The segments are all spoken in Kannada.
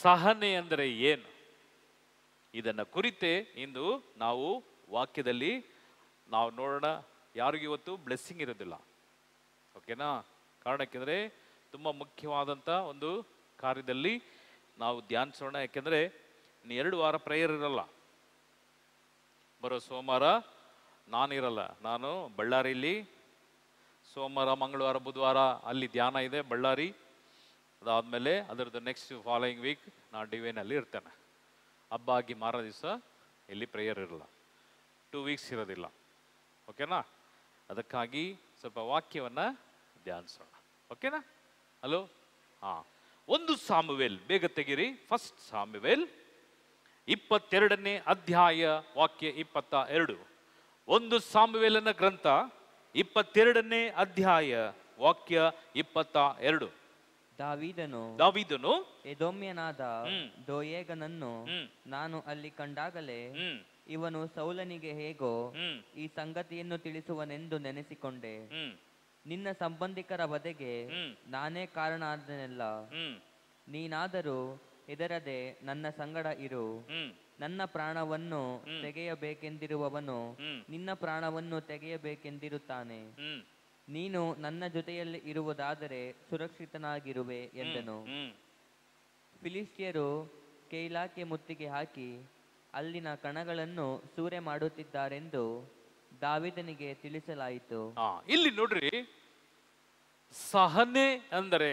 ಸಹನೆ ಅಂದರೆ ಏನು, ಇದನ್ನ ಕುರಿತೇ ಇಂದು ನಾವು ವಾಕ್ಯದಲ್ಲಿ ನಾವು ನೋಡೋಣ. ಯಾರಿಗೂ ಇವತ್ತು ಬ್ಲೆಸ್ಸಿಂಗ್ ಇರೋದಿಲ್ಲ, ಓಕೆನಾ? ಕಾರಣಕ್ಕೆಂದರೆ ತುಂಬ ಮುಖ್ಯವಾದಂಥ ಒಂದು ಕಾರ್ಯದಲ್ಲಿ ನಾವು ಧ್ಯಾನಿಸೋಣ. ಯಾಕೆಂದರೆ ಇನ್ನು 2 ವಾರ ಪ್ರೇಯರ್ ಇರಲ್ಲ. ಬರೋ ಸೋಮವಾರ ನಾನಿರಲ್ಲ, ನಾನು ಬಳ್ಳಾರಿಯಲ್ಲಿ. ಸೋಮವಾರ, ಮಂಗಳವಾರ, ಬುಧವಾರ ಅಲ್ಲಿ ಧ್ಯಾನ ಇದೆ ಬಳ್ಳಾರಿ. ಅದಾದಮೇಲೆ ಅದರದ್ದು ನೆಕ್ಸ್ಟ್ ಫಾಲೋಯಿಂಗ್ ವೀಕ್ ನಾನು ಡಿವೈನಲ್ಲಿ ಇರ್ತೇನೆ. ಹಬ್ಬ ಆಗಿ ಮಾರೋ ದಿವಸ ಇಲ್ಲಿ ಪ್ರೇಯರ್ ಇರಲ್ಲ, 2 ವೀಕ್ಸ್ ಇರೋದಿಲ್ಲ, ಓಕೆನಾ? ಅದಕ್ಕಾಗಿ ಸ್ವಲ್ಪ ವಾಕ್ಯವನ್ನು ಧ್ಯಾನಿಸೋಣ, ಓಕೆನಾ? ಹಲೋ, ಹಾಂ. 1 ಸಾಮುವೇಲ್, ಬೇಗ ತೆಗಿರಿ. 1 ಸಾಮುವೇಲ್ 22ನೇ ಅಧ್ಯಾಯ ವಾಕ್ಯ 22. 1 ಸಾಮುವೇಲನ ಗ್ರಂಥ 22ನೇ ಅಧ್ಯಾಯ ವಾಕ್ಯ 22. ದಾವೀದನು ಎದೋಮ್ಯನಾದ ದೋಯೇಗನನ್ನು ನಾನು ಅಲ್ಲಿ ಕಂಡಾಗಲೇ ಇವನು ಸೌಲನಿಗೆ ಹೇಗೋ ಈ ಸಂಗತಿಯನ್ನು ತಿಳಿಸುವನೆಂದು ನೆನೆಸಿಕೊಂಡೆ. ನಿನ್ನ ಸಂಬಂಧಿಕರ ವಧೆಗೆ ನಾನೇ ಕಾರಣ ಆದನೆಲ್ಲ. ನೀನಾದರೂ ಹೆದರದೆ ನನ್ನ ಸಂಗಡ ಇರು. ನನ್ನ ಪ್ರಾಣವನ್ನು ತೆಗೆಯಬೇಕೆಂದಿರುವವನು ನಿನ್ನ ಪ್ರಾಣವನ್ನು ತೆಗೆಯಬೇಕೆಂದಿರುತ್ತಾನೆ. ನೀನು ನನ್ನ ಜೊತೆಯಲ್ಲಿ ಇರುವುದಾದರೆ ಸುರಕ್ಷಿತನಾಗಿರುವೆ ಎಂದನು. ಫಿಲಿಸ್ಟಿಯರು ಕೈಲಾಕ್ಕೆ ಮುತ್ತಿಗೆ ಹಾಕಿ ಅಲ್ಲಿನ ಕಣಗಳನ್ನು ಸೂರೆ ಮಾಡುತ್ತಿದ್ದಾರೆಂದು ದಾವೀದನಿಗೆ ತಿಳಿಸಲಾಯಿತು. ಇಲ್ಲಿ ನೋಡ್ರಿ, ಸಹನೆ ಅಂದರೆ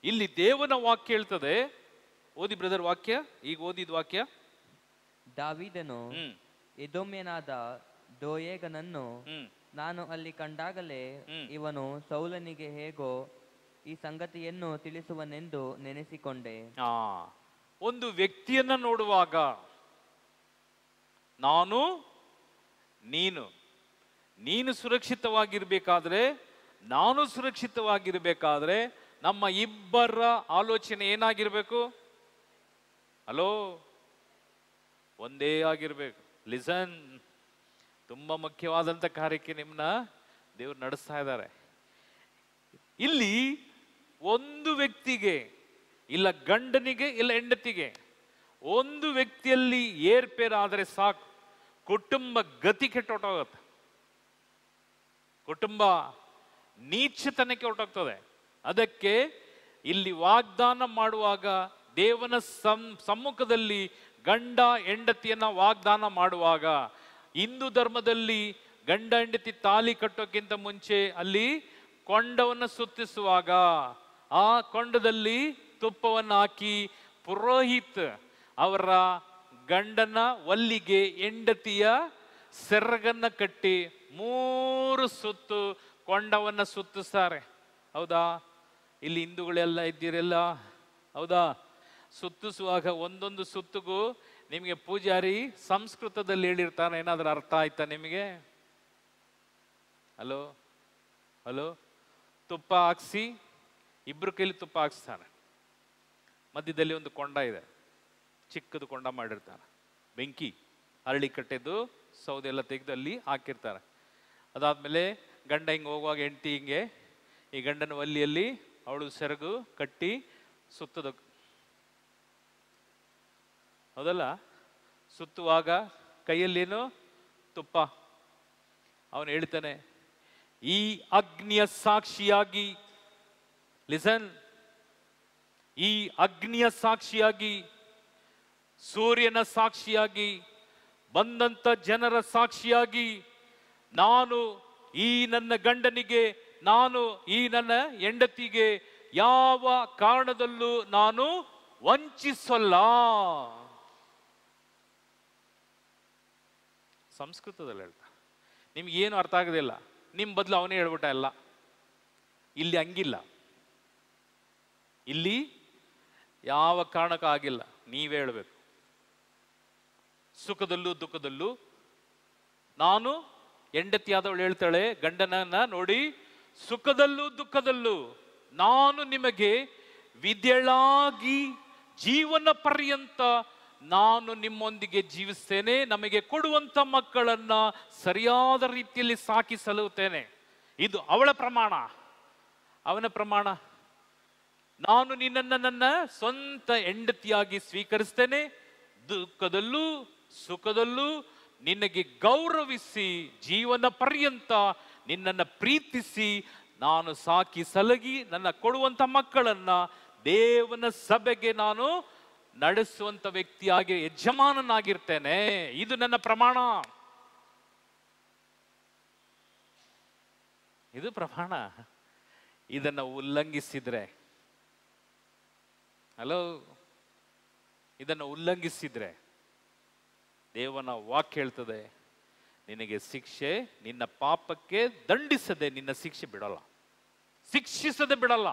ಇಲ್ಲಿ ದೇವನ ವಾಕ್ಯ ಹೇಳ್ತದೆ. ಓದಿ ಬ್ರದರ್ ವಾಕ್ಯ, ಈಗ ಓದಿದ ವಾಕ್ಯ. ದಾವೀದನು ಎದೋಮ್ಯನಾದ ದೋಯೇಗನನ್ನು ನಾನು ಅಲ್ಲಿ ಕಂಡಾಗಲೇ ಇವನು ಸೌಲನಿಗೆ ಹೇಗೋ ಈ ಸಂಗತಿಯನ್ನು ತಿಳಿಸುವನೆಂದು ನೆನೆಸಿಕೊಂಡೆ. ಒಂದು ವ್ಯಕ್ತಿಯನ್ನ ನೋಡುವಾಗ ನಾನು ನೀನು ಸುರಕ್ಷಿತವಾಗಿರ್ಬೇಕಾದ್ರೆ, ನಾನು ಸುರಕ್ಷಿತವಾಗಿರ್ಬೇಕಾದ್ರೆ ನಮ್ಮ ಇಬ್ಬರ ಆಲೋಚನೆ ಏನಾಗಿರ್ಬೇಕು? ಹಲೋ, ಒಂದೇ ಆಗಿರ್ಬೇಕು. ಲಿಸನ್, ತುಂಬಾ ಮುಖ್ಯವಾದಂಥ ಕಾರ್ಯಕ್ಕೆ ನಿಮ್ಮನ್ನ ದೇವರು ನಡೆಸ್ತಾ ಇದ್ದಾರೆ. ಇಲ್ಲಿ ಒಂದು ವ್ಯಕ್ತಿಗೆ, ಇಲ್ಲ ಗಂಡನಿಗೆ ಇಲ್ಲ ಹೆಂಡತಿಗೆ, ಒಂದು ವ್ಯಕ್ತಿಯಲ್ಲಿ ಏರ್ಪೇರಾದರೆ ಸಾಕು, ಕುಟುಂಬ ಗತಿ ಕೆಟ್ಟೋಗುತ್ತೆ, ಕುಟುಂಬ ನೀಚತನಕ್ಕೆ ಹೊರಟೋಗ್ತದೆ. ಅದಕ್ಕೆ ಇಲ್ಲಿ ವಾಗ್ದಾನ ಮಾಡುವಾಗ, ದೇವನ ಸಮ್ಮುಖದಲ್ಲಿ ಗಂಡ ಹೆಂಡತಿಯನ್ನ ವಾಗ್ದಾನ ಮಾಡುವಾಗ, ಹಿಂದೂ ಧರ್ಮದಲ್ಲಿ ಗಂಡ ಹೆಂಡತಿ ತಾಲಿ ಕಟ್ಟೋಕ್ಕಿಂತ ಮುಂಚೆ ಅಲ್ಲಿ ಕೊಂಡವನ್ನು ಸುತ್ತಿಸುವಾಗ ಆ ಕೊಂಡದಲ್ಲಿ ತುಪ್ಪವನ್ನು ಹಾಕಿ ಪುರೋಹಿತ್ ಅವರ ಗಂಡನ ಒಲ್ಲಿಗೆ ಹೆಂಡತಿಯ ಸೆರಗನ್ನ ಕಟ್ಟಿ 3 ಸುತ್ತು ಕೊಂಡವನ್ನು ಸುತ್ತಿಸ್ತಾರೆ. ಹೌದಾ? ಇಲ್ಲಿ ಹಿಂದೂಗಳೆಲ್ಲ ಇದ್ದೀರೆಲ್ಲ, ಹೌದಾ? ಸುತ್ತಿಸುವಾಗ ಒಂದೊಂದು ಸುತ್ತಿಗೂ ನಿಮಗೆ ಪೂಜಾರಿ ಸಂಸ್ಕೃತದಲ್ಲಿ ಹೇಳಿರ್ತಾನೆ. ಏನಾದ್ರೂ ಅರ್ಥ ಆಯ್ತಾ ನಿಮಗೆ? ಹಲೋ ಹಲೋ ತುಪ್ಪ ಹಾಕ್ಸಿ, ಇಬ್ರು ಕೈಲಿ ತುಪ್ಪ ಹಾಕ್ಸ್ತಾನೆ. ಮಧ್ಯದಲ್ಲಿ ಒಂದು ಕೊಂಡ ಇದೆ, ಚಿಕ್ಕದು ಕೊಂಡ ಮಾಡಿರ್ತಾನೆ. ಬೆಂಕಿ ಅರಳಿ ಕಟ್ಟೆದು ಸೌದೆ ಎಲ್ಲ ತೆಗೆದು ಅಲ್ಲಿ ಹಾಕಿರ್ತಾರೆ. ಅದಾದ್ಮೇಲೆ ಗಂಡ ಹಿಂಗೆ ಹೋಗುವಾಗ ಹೆಂಡತಿ ಹಿಂಗೆ ಈ ಗಂಡನ ಒಲ್ಲಿಯಲ್ಲಿ ಅವಳು ಸೆರಗು ಕಟ್ಟಿ ಸುತ್ತದ, ಹೌದಲ್ಲ? ಸುತ್ತುವಾಗ ಕೈಯಲ್ಲೇನು ತುಪ್ಪ. ಅವನು ಹೇಳ್ತಾನೆ, ಈ ಅಗ್ನಿಯ ಸಾಕ್ಷಿಯಾಗಿ, ಲಿಸನ್, ಈ ಅಗ್ನಿಯ ಸಾಕ್ಷಿಯಾಗಿ, ಸೂರ್ಯನ ಸಾಕ್ಷಿಯಾಗಿ, ಬಂದಂತ ಜನರ ಸಾಕ್ಷಿಯಾಗಿ, ನಾನು ಈ ನನ್ನ ಗಂಡನಿಗೆ, ನಾನು ಈ ನನ್ನ ಹೆಂಡತಿಗೆ ಯಾವ ಕಾರಣದಲ್ಲೂ ನಾನು ವಂಚಿಸಲ್ಲ. ಸಂಸ್ಕೃತದಲ್ಲಿ ಹೇಳ್ತಾ, ನಿಮ್ಗೇನು ಅರ್ಥ ಆಗೋದಿಲ್ಲ, ನಿಮ್ಮ ಬದಲು ಅವನೇ ಹೇಳ್ಬಿಟ್ಟ ಎಲ್ಲ. ಇಲ್ಲಿ ಹಂಗಿಲ್ಲ, ಇಲ್ಲಿ ಯಾವ ಕಾರಣಕ್ಕೂ ಆಗಿಲ್ಲ, ನೀವೇ ಹೇಳಬೇಕು. ಸುಖದಲ್ಲೂ ದುಃಖದಲ್ಲೂ ನಾನು, ಹೆಂಡತಿಯಾದವಳು ಹೇಳ್ತಾಳೆ ಗಂಡನನ್ನ ನೋಡಿ, ಸುಖದಲ್ಲೂ ದುಃಖದಲ್ಲೂ ನಾನು ನಿಮಗೆ ವಿದ್ಯಳಾಗಿ ಜೀವನ ಪರ್ಯಂತ ನಾನು ನಿಮ್ಮೊಂದಿಗೆ ಜೀವಿಸ್ತೇನೆ, ನಮಗೆ ಕೊಡುವಂತ ಮಕ್ಕಳನ್ನ ಸರಿಯಾದ ರೀತಿಯಲ್ಲಿ ಸಾಕಿ ಸಲುತ್ತೇನೆ. ಇದು ಅವಳ ಪ್ರಮಾಣ, ಅವನ ಪ್ರಮಾಣ. ನಾನು ನಿನ್ನನ್ನು ನನ್ನ ಸ್ವಂತ ಹೆಂಡತಿಯಾಗಿ ಸ್ವೀಕರಿಸ್ತೇನೆ, ದುಃಖದಲ್ಲೂ ಸುಖದಲ್ಲೂ ನಿನಗೆ ಗೌರವಿಸಿ ಜೀವನ ಪರ್ಯಂತ ನಿನ್ನನ್ನು ಪ್ರೀತಿಸಿ ನಾನು ಸಾಕಿ ಸಲಗಿ ನನ್ನ ಕೊಡುವಂತ ಮಕ್ಕಳನ್ನ ದೇವನ ಸಭೆಗೆ ನಾನು ನಡೆಸುವಂತ ವ್ಯಕ್ತಿಯಾಗಿ ಯಜಮಾನನಾಗಿರ್ತೇನೆ. ಇದು ನನ್ನ ಪ್ರಮಾಣ. ಇದು ಪ್ರಮಾಣ. ಇದನ್ನು ಉಲ್ಲಂಘಿಸಿದ್ರೆ, ಇದನ್ನು ಉಲ್ಲಂಘಿಸಿದ್ರೆ ದೇವನ ವಾಕ್ಯ ಹೇಳ್ತದೆ, ನಿನಗೆ ಶಿಕ್ಷೆ, ನಿನ್ನ ಪಾಪಕ್ಕೆ ದಂಡಿಸದೆ ನಿನ್ನ ಶಿಕ್ಷೆ ಬಿಡಲ್ಲ, ಶಿಕ್ಷಿಸದೆ ಬಿಡಲ್ಲ.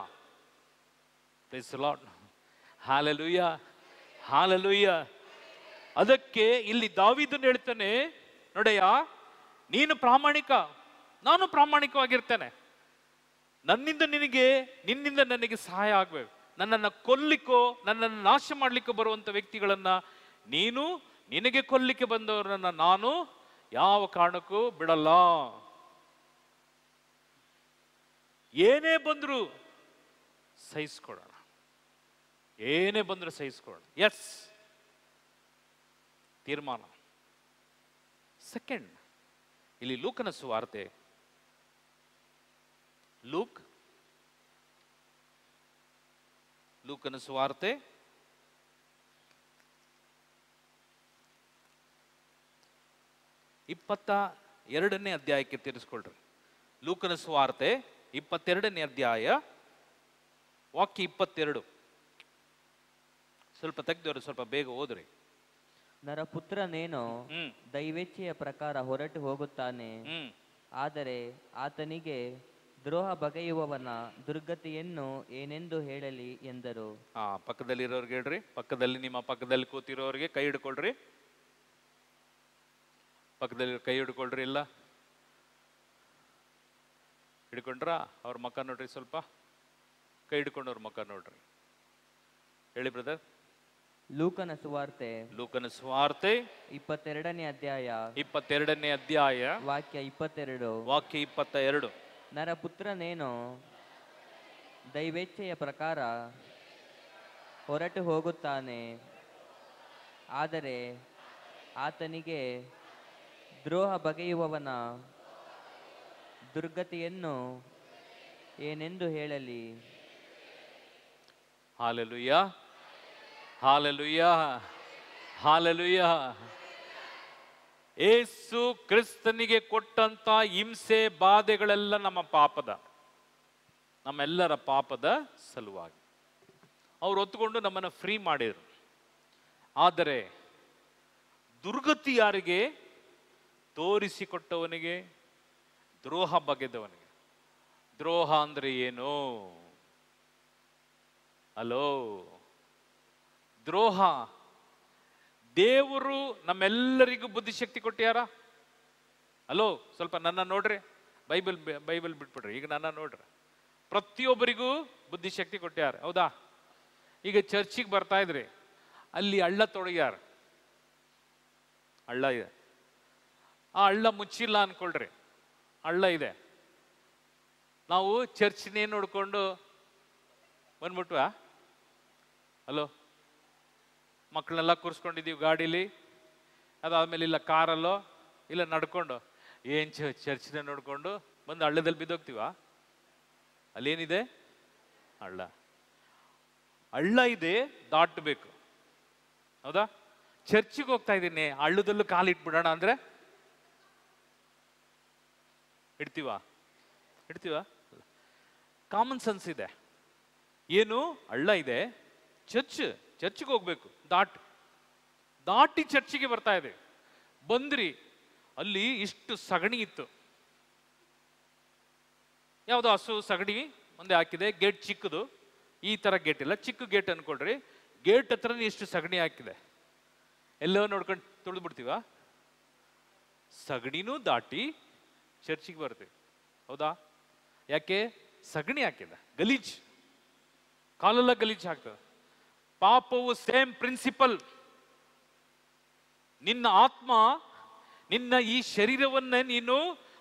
Praise the Lord. Hallelujah, hallelujah. ಅದಕ್ಕೆ ಇಲ್ಲಿ ದಾವೀದನು ಹೇಳ್ತಾನೆ, ನೋಡಯ್ಯ, ನೀನು ಪ್ರಾಮಾಣಿಕ, ನಾನು ಪ್ರಾಮಾಣಿಕವಾಗಿರ್ತೇನೆ. ನಿನ್ನಿಂದ ನನಗೆ ಸಹಾಯ ಆಗ್ಬೇಕು. ನನ್ನನ್ನು ಕೊಲ್ಲಿಕ್ಕೋ, ನನ್ನನ್ನು ನಾಶ ಮಾಡ್ಲಿಕ್ಕೋ ಬರುವಂತ ವ್ಯಕ್ತಿಗಳನ್ನ ನೀನು, ನಿನಗೆ ಕೊಲ್ಲಿಕ್ಕೆ ಬಂದವರನ್ನ ನಾನು ಯಾವ ಕಾರಣಕ್ಕೂ ಬಿಡಲ್ಲ. ಏನೇ ಬಂದ್ರು ಸಹಿಸ್ಕೊಳ್ಳೋಣ, ಏನೇ ಬಂದ್ರು ಸಹಿಸ್ಕೊಳ್ಳೋಣ. ಎಸ್, ತೀರ್ಮಾನ. ಸೆಕೆಂಡ್, ಇಲ್ಲಿ ಲೂಕನ ಸುವಾರ್ತೆ, ಲೂಕನ ಸುವಾರ್ತೆ 22ನೇ ಅಧ್ಯಾಯಕ್ಕೆ ತಿರ್ಸ್ಕೊಳ್ರಿ. ಲೂಕನ ಸುವಾರ್ತೆ 22ನೇ ಅಧ್ಯಾಯ ವಾಕ್ಯ 22. ಸ್ವಲ್ಪ ತೆಗೆದವರು ಸ್ವಲ್ಪ ಬೇಗ ಓದ್ರಿ. ನರಪುತ್ರನೇನೋ ದೈವೇಚ್ಛೆಯ ಪ್ರಕಾರ ಹೊರಟು ಹೋಗುತ್ತಾನೆ, ಆದರೆ ಆತನಿಗೆ ದ್ರೋಹ ಬಗೆಯುವವನ ದುರ್ಗತಿಯನ್ನು ಏನೆಂದು ಹೇಳಲಿ ಎಂದರು. ಪಕ್ಕದಲ್ಲಿರೋರ್ಗೆ ಹೇಳ್ರಿ, ನಿಮ್ಮ ಪಕ್ಕದಲ್ಲಿ ಕೂತಿರೋರಿಗೆ ಕೈ ಹಿಡ್ಕೊಳ್ರಿ, ಪಕ್ಕದಲ್ಲಿ ಕೈ ಹಿಡ್ಕೊಳ್ರಿ. ಇಲ್ಲ ಹಿಡ್ಕೊಂಡ್ರ ಅವ್ರ ಮಕ್ಕ ನೋಡ್ರಿ, ಸ್ವಲ್ಪ ಕೈ ಹಿಡ್ಕೊಂಡವ್ರ ಮಕ್ಕ ನೋಡ್ರಿ. ಹೇಳಿ ಬ್ರದರ್. ಲೂಕನ ಸುವಾರ್ತೆ 22ನೇ ಅಧ್ಯಾಯ ವಾಕ್ಯ 22. ನರಪುತ್ರನೇನೋ ದೈವೇಚ್ಛೆಯ ಪ್ರಕಾರ ಹೊರಟು ಹೋಗುತ್ತಾನೆ, ಆದರೆ ಆತನಿಗೆ ದ್ರೋಹ ಬಗೆಯುವವನ ದುರ್ಗತಿಯನ್ನು ಏನೆಂದು ಹೇಳಲಿ. Hallelujah, hallelujah, hallelujah. ಯೇಸು ಕ್ರಿಸ್ತನಿಗೆ ಕೊಟ್ಟಂತ ಹಿಂಸೆ ಬಾಧೆಗಳೆಲ್ಲ ನಮ್ಮೆಲ್ಲರ ಪಾಪದ ಸಲುವಾಗಿ ಅವ್ರು ಹೊತ್ತುಕೊಂಡು ನಮ್ಮನ್ನು ಫ್ರೀ ಮಾಡಿದ್ರು. ಆದರೆ ದುರ್ಗತಿ ಯಾರಿಗೆ? ತೋರಿಸಿಕೊಟ್ಟವನಿಗೆ, ದ್ರೋಹ ಬಗೆದವನಿಗೆ. ದ್ರೋಹ ಅಂದ್ರೆ ಏನು? ದ್ರೋಹ. ದೇವರು ನಮ್ಮೆಲ್ಲರಿಗೂ ಬುದ್ಧಿಶಕ್ತಿ ಕೊಟ್ಟಿಯಾರ? ಸ್ವಲ್ಪ ನನ್ನ ನೋಡ್ರಿ, ಬೈಬಲ್ ಬಿಟ್ಬಿಡ್ರಿ, ಈಗ ನನ್ನ ನೋಡ್ರಿ. ಪ್ರತಿಯೊಬ್ಬರಿಗೂ ಬುದ್ಧಿಶಕ್ತಿ ಕೊಟ್ಟ್ಯಾರ, ಹೌದಾ? ಈಗ ಚರ್ಚಿಗೆ ಬರ್ತಾ ಇದ್ರಿ, ಅಲ್ಲಿ ಹಳ್ಳ ತೊಡಗ್ಯಾರ, ಹಳ್ಳ ಇದೆ. ಆ ಹಳ್ಳ ಮುಚ್ಚಿಲ್ಲ ಅನ್ಕೊಳ್ರಿ, ಹಳ್ಳ ಇದೆ. ನಾವು ಚರ್ಚ್ನೇ ನೋಡ್ಕೊಂಡು ಬಂದ್ಬಿಟ್ವಾ? ಮಕ್ಕಳನ್ನೆಲ್ಲ ಕೂರಿಸ್ಕೊಂಡಿದ್ದೀವಿ ಗಾಡೀಲಿ, ಅದಾದ್ಮೇಲೆ ಇಲ್ಲ ಕಾರಲ್ಲೋ ಇಲ್ಲ ನಡ್ಕೊಂಡು ಏನ್ ಚರ್ಚ್ನ ನೋಡ್ಕೊಂಡು ಬಂದು ಹಳ್ಳದಲ್ಲಿ ಬಿದ್ದೋಗ್ತೀವ? ಅಲ್ಲೇನಿದೆ? ಹಳ್ಳ ಇದೆ, ದಾಟಬೇಕು, ಹೌದಾ? ಚರ್ಚಿಗೆ ಹೋಗ್ತಾ ಇದ್ದೀನಿ, ಹಳ್ಳದಲ್ಲೂ ಕಾಲಿಟ್ಬಿಡೋಣ ಅಂದ್ರೆ ಇಡ್ತೀವ? ಕಾಮನ್ ಸೆನ್ಸ್ ಇದೆ. ಏನು? ಹಳ್ಳ ಇದೆ, ಚರ್ಚಿಗೆ ಹೋಗ್ಬೇಕು, ದಾಟಿ ಚರ್ಚಿಗೆ ಬರ್ತಾ ಇದೆ. ಬಂದ್ರಿ, ಅಲ್ಲಿ ಇಷ್ಟು ಸಗಣಿ ಇತ್ತು. ಯಾವ್ದೋ ಹಸು ಸಗಣಿ ಮುಂದೆ ಹಾಕಿದೆ, ಗೇಟ್ ಚಿಕ್ಕದು, ಈ ತರ ಗೇಟ್ ಇಲ್ಲ, ಚಿಕ್ಕ ಗೇಟ್ ಅನ್ಕೊಳ್ರಿ. ಗೇಟ್ ಹತ್ರನೇ ಇಷ್ಟು ಸಗಣಿ ಹಾಕಿದೆ. ಎಲ್ಲೋ ನೋಡ್ಕೊಂಡು ತುಳಿದು ಬಿಡ್ತೀವ? ಸಗಣಿನೂ ದಾಟಿ ಚರ್ಚಿಗೆ ಬರ್ತೀವಿ, ಹೌದಾ? ಯಾಕೆ? ಸಗಣಿ ಹಾಕಿದ, ಗಲೀಜ್, ಕಾಲೆಲ್ಲ ಗಲೀಜ್ ಹಾಕ್ತದೆ. ಪಾಪವು ಸೇಮ್ ಪ್ರಿನ್ಸಿಪಲ್. ನಿನ್ನ ಆತ್ಮ, ನಿನ್ನ ಈ ಶರೀರವನ್ನೇ ನೀನು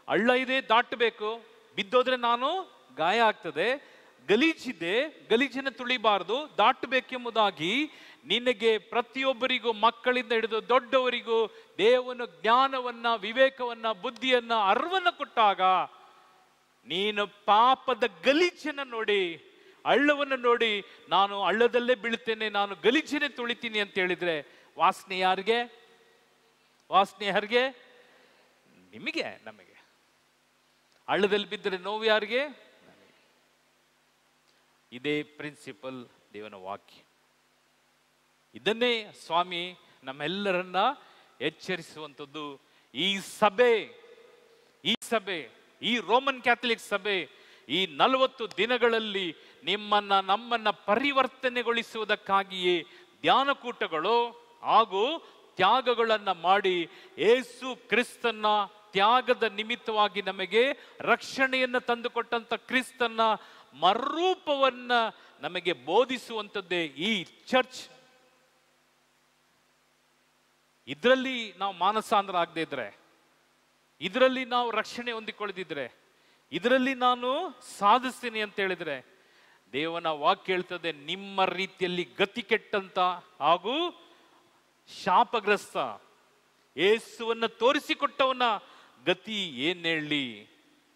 ಹಳ್ಳ ಇದೆ ದಾಟಬೇಕು. ಬಿದ್ದೋದ್ರೆ ಗಾಯ ಆಗ್ತದೆ. ಗಲೀಜಿದೆ, ಗಲೀಜನ್ನು ತುಳಿಬಾರದು, ದಾಟಬೇಕೆಂಬುದಾಗಿ ನಿನಗೆ ಪ್ರತಿಯೊಬ್ಬರಿಗೂ, ಮಕ್ಕಳಿಂದ ಹಿಡಿದು ದೊಡ್ಡವರಿಗೂ ದೇವನ ಜ್ಞಾನವನ್ನ, ವಿವೇಕವನ್ನ, ಬುದ್ಧಿಯನ್ನ, ಅರಿವನ್ನ ಕೊಟ್ಟಾಗ ನೀನು ಪಾಪದ ಗಲೀಜನ್ನ ನೋಡಿ, ಹಳ್ಳವನ್ನು ನೋಡಿ, ನಾನು ಹಳ್ಳದಲ್ಲೇ ಬೀಳ್ತೇನೆ, ನಾನು ಗಲೀಜನ್ನೇ ತುಳಿತೀನಿ ಅಂತ ಹೇಳಿದ್ರೆ ವಾಸನೆ ಯಾರಿಗೆ? ವಾಸನೆ ಯಾರಿಗೆ? ನಿಮಗೆ, ನಮಗೆ. ಹಳ್ಳದಲ್ಲಿ ಬಿದ್ದರೆ ನೋವು ಯಾರಿಗೆ? ನಮಗೆ. ಇದೇ ಪ್ರಿನ್ಸಿಪಲ್ ದೇವನ ವಾಕ್ಯ. ಇದನ್ನೇ ಸ್ವಾಮಿ ನಮ್ಮೆಲ್ಲರನ್ನ ಎಚ್ಚರಿಸುವಂಥದ್ದು. ಈ ಸಭೆ, ಈ ರೋಮನ್ ಕ್ಯಾಥಲಿಕ್ ಸಭೆ ಈ 40 ದಿನಗಳಲ್ಲಿ ನಮ್ಮನ್ನ ಪರಿವರ್ತನೆಗೊಳಿಸುವುದಕ್ಕಾಗಿಯೇ ಧ್ಯಾನಕೂಟಗಳು ಹಾಗೂ ತ್ಯಾಗಗಳನ್ನ ಮಾಡಿ ಯೇಸು ಕ್ರಿಸ್ತನ ತ್ಯಾಗದ ನಿಮಿತ್ತವಾಗಿ ನಮಗೆ ರಕ್ಷಣೆಯನ್ನು ತಂದುಕೊಟ್ಟಂತ ಕ್ರಿಸ್ತನ ಮರುರೂಪವನ್ನ ನಮಗೆ ಬೋಧಿಸುವಂಥದ್ದೇ ಈ ಚರ್ಚ್. ಇದರಲ್ಲಿ ನಾವು ಮಾನಸಾಂತರ ಆಗದೆ ಇದ್ರೆ, ಇದರಲ್ಲಿ ನಾವು ರಕ್ಷಣೆ ಹೊಂದಿಕೊಳ್ಳದಿದ್ರೆ, ಇದರಲ್ಲಿ ನಾನು ಸಾಧಿಸ್ತೀನಿ ಅಂತ ಹೇಳಿದ್ರೆ, ದೇವನ ವಾಕ್ಯ ಹೇಳ್ತದೆ, ನಿಮ್ಮ ರೀತಿಯಲ್ಲಿ ಗತಿ ಕೆಟ್ಟಂತ ಹಾಗೂ ಶಾಪಗ್ರಸ್ತ ಯೇಸುವನ್ನ ತೋರಿಸಿಕೊಟ್ಟವನ ಗತಿ ಏನ್ ಹೇಳಿ?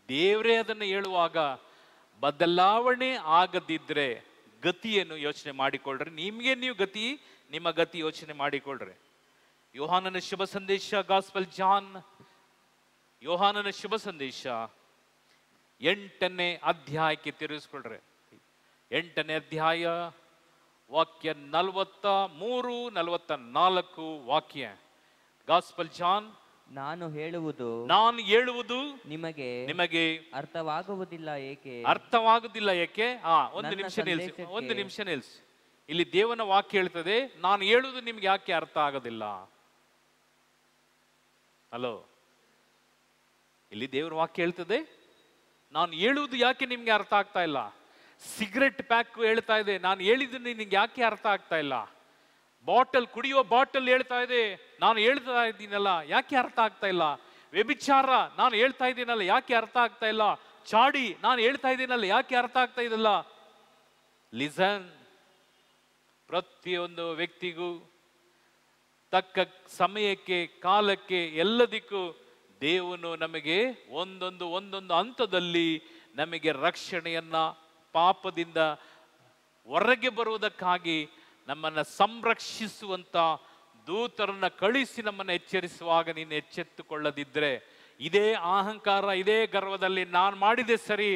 ದೇವರೇ ಅದನ್ನು ಹೇಳುವಾಗ ಬದಲಾವಣೆ ಆಗದಿದ್ರೆ ಗತಿಯನ್ನು ಯೋಚನೆ ಮಾಡಿಕೊಳ್ಳ್ರಿ. ನಿಮ್ಗೆ ನೀವು ಗತಿ, ನಿಮ್ಮ ಗತಿ ಯೋಚನೆ ಮಾಡಿಕೊಳ್ಳ್ರಿ. ಯೋಹಾನನ ಶುಭ ಸಂದೇಶ, ಗಾಸ್ಪಲ್ ಜಾನ್, ಯೋಹಾನನ ಶುಭ ಸಂದೇಶ 8ನೇ ಅಧ್ಯಾಯಕ್ಕೆ ತಿರುಗಿಸ್ಕೊಳ್ರಿ. 8ನೇ ಅಧ್ಯಾಯ ವಾಕ್ಯ 43, 44 ವಾಕ್ಯ. ಗಾಸ್ಪಲ್ ಜಾನ್, ನಾನು ಹೇಳುವುದು ನಿಮಗೆ ಅರ್ಥವಾಗುವುದಿಲ್ಲ ಏಕೆ? ಒಂದು ನಿಮಿಷ ನಿಲ್ಸಿ. ಇಲ್ಲಿ ದೇವನ ವಾಕ್ಯ ಹೇಳ್ತದೆ, ನಾನು ಹೇಳುವುದು ನಿಮ್ಗೆ ಯಾಕೆ ಅರ್ಥ ಆಗೋದಿಲ್ಲ? ಹಲೋ, ಇಲ್ಲಿ ದೇವರ ವಾಕ್ಯ ಹೇಳ್ತದೆ, ನಾನು ಹೇಳುವುದು ಯಾಕೆ ನಿಮ್ಗೆ ಅರ್ಥ ಆಗ್ತಾ ಇಲ್ಲ? ಸಿಗರೆಟ್ ಪ್ಯಾಕ್ ಹೇಳ್ತಾ ಇದೆ, ನಾನು ಹೇಳಿದ್ದು ನಿನ್ಗೆ ಯಾಕೆ ಅರ್ಥ ಆಗ್ತಾ ಇಲ್ಲ? ಕುಡಿಯುವ ಬಾಟಲ್ ಹೇಳ್ತಾ ಇದೆ, ನಾನು ಹೇಳ್ತಾ ಇದ್ದೀನಲ್ಲ ಯಾಕೆ ಅರ್ಥ ಆಗ್ತಾ ಇಲ್ಲ? ವ್ಯಭಿಚಾರ ನಾನು ಹೇಳ್ತಾ ಇದ್ದೀನಲ್ಲ ಯಾಕೆ ಅರ್ಥ ಆಗ್ತಾ ಇಲ್ಲ? ಚಾಡಿ ನಾನು ಹೇಳ್ತಾ ಇದ್ದೀನಲ್ಲ ಯಾಕೆ ಅರ್ಥ ಆಗ್ತಾ ಇದಲ್ಲ? ಲಿಸನ್, ಪ್ರತಿಯೊಂದು ವ್ಯಕ್ತಿಗೂ ತಕ್ಕ ಸಮಯಕ್ಕೆ, ಕಾಲಕ್ಕೆ, ಎಲ್ಲದಕ್ಕೂ ದೇವನು ನಮಗೆ ಒಂದೊಂದು ಹಂತದಲ್ಲಿ ನಮಗೆ ರಕ್ಷಣೆಯನ್ನ, ಪಾಪದಿಂದ ಹೊರಗೆ ಬರುವುದಕ್ಕಾಗಿ ನಮ್ಮನ್ನು ಸಂರಕ್ಷಿಸುವಂತ ದೂತರನ್ನ ಕಳಿಸಿ ನಮ್ಮನ್ನು ಎಚ್ಚರಿಸುವಾಗ ನೀನು ಎಚ್ಚೆತ್ತುಕೊಳ್ಳದಿದ್ರೆ, ಇದೇ ಅಹಂಕಾರ, ಇದೇ ಗರ್ವದಲ್ಲಿ ನಾನು ಮಾಡಿದೆ ಸರಿ,